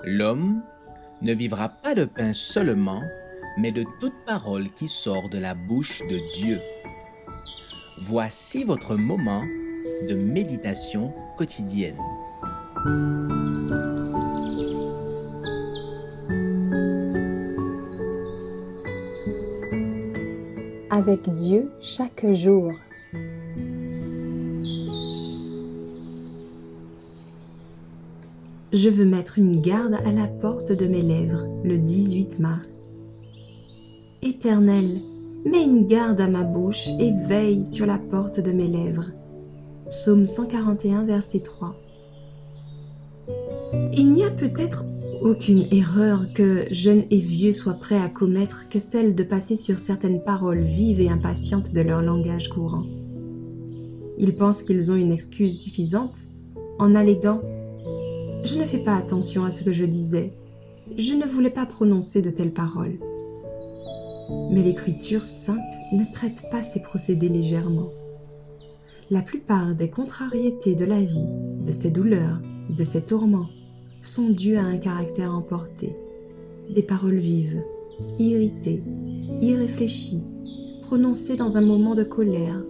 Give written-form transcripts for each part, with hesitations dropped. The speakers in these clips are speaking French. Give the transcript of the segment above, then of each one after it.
L'homme ne vivra pas de pain seulement, mais de toute parole qui sort de la bouche de Dieu. Voici votre moment de méditation quotidienne. Avec Dieu chaque jour. Je veux mettre une garde à la porte de mes lèvres le 18 mars. Éternel, mets une garde à ma bouche et veille sur la porte de mes lèvres. Psaume 141, verset 3. Il n'y a peut-être aucune erreur que jeunes et vieux soient prêts à commettre que celle de passer sur certaines paroles vives et impatientes de leur langage courant. Ils pensent qu'ils ont une excuse suffisante en alléguant « Je ne fais pas attention à ce que je disais, je ne voulais pas prononcer de telles paroles ». Mais l'Écriture sainte ne traite pas ces procédés légèrement. La plupart des contrariétés de la vie, de ses douleurs, de ses tourments, sont dues à un caractère emporté. Des paroles vives, irritées, irréfléchies, prononcées dans un moment de colère,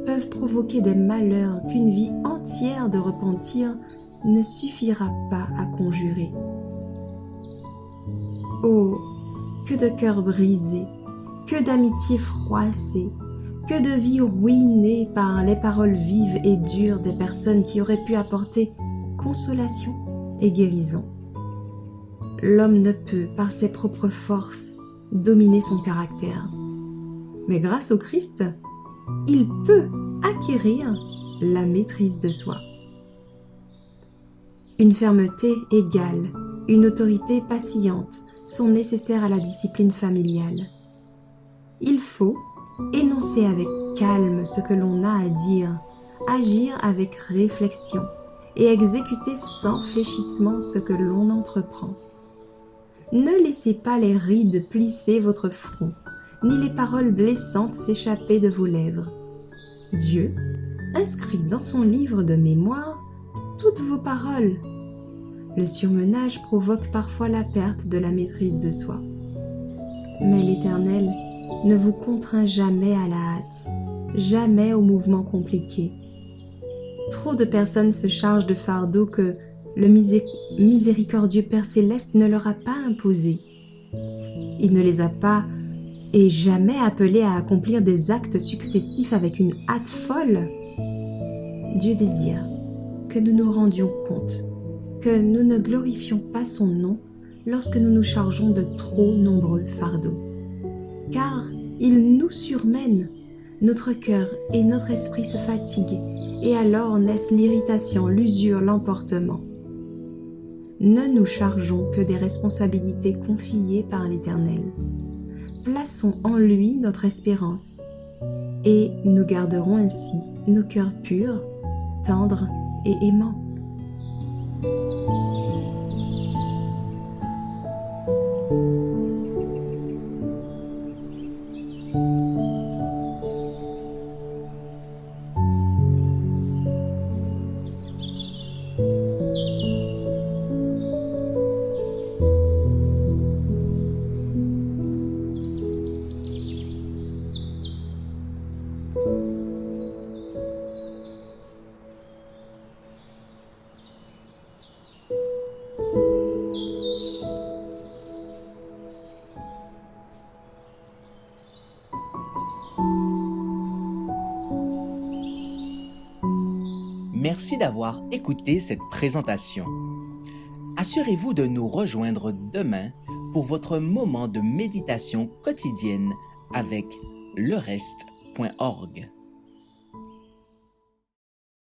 peuvent provoquer des malheurs qu'une vie entière de repentir ne suffira pas à conjurer. Oh, que de cœurs brisés, que d'amitiés froissées, que de vies ruinées par les paroles vives et dures des personnes qui auraient pu apporter consolation et guérison. L'homme ne peut, par ses propres forces, dominer son caractère. Mais grâce au Christ, il peut acquérir la maîtrise de soi. Une fermeté égale, une autorité patiente sont nécessaires à la discipline familiale. Il faut énoncer avec calme ce que l'on a à dire, agir avec réflexion et exécuter sans fléchissement ce que l'on entreprend. Ne laissez pas les rides plisser votre front, ni les paroles blessantes s'échapper de vos lèvres. Dieu inscrit dans son livre de mémoire toutes vos paroles. Le surmenage provoque parfois la perte de la maîtrise de soi. Mais l'Éternel ne vous contraint jamais à la hâte, jamais au mouvement compliqué. Trop de personnes se chargent de fardeaux que le miséricordieux Père Céleste ne leur a pas imposés. Il ne les a pas et jamais appelés à accomplir des actes successifs avec une hâte folle. Dieu désire que nous nous rendions compte que nous ne glorifions pas son nom lorsque nous nous chargeons de trop nombreux fardeaux. Car il nous surmène, notre cœur et notre esprit se fatiguent, et alors naissent l'irritation, l'usure, l'emportement. Ne nous chargeons que des responsabilités confiées par l'Éternel. Plaçons en lui notre espérance, et nous garderons ainsi nos cœurs purs, tendres et aimants. Merci d'avoir écouté cette présentation. Assurez-vous de nous rejoindre demain pour votre moment de méditation quotidienne avec lereste.org.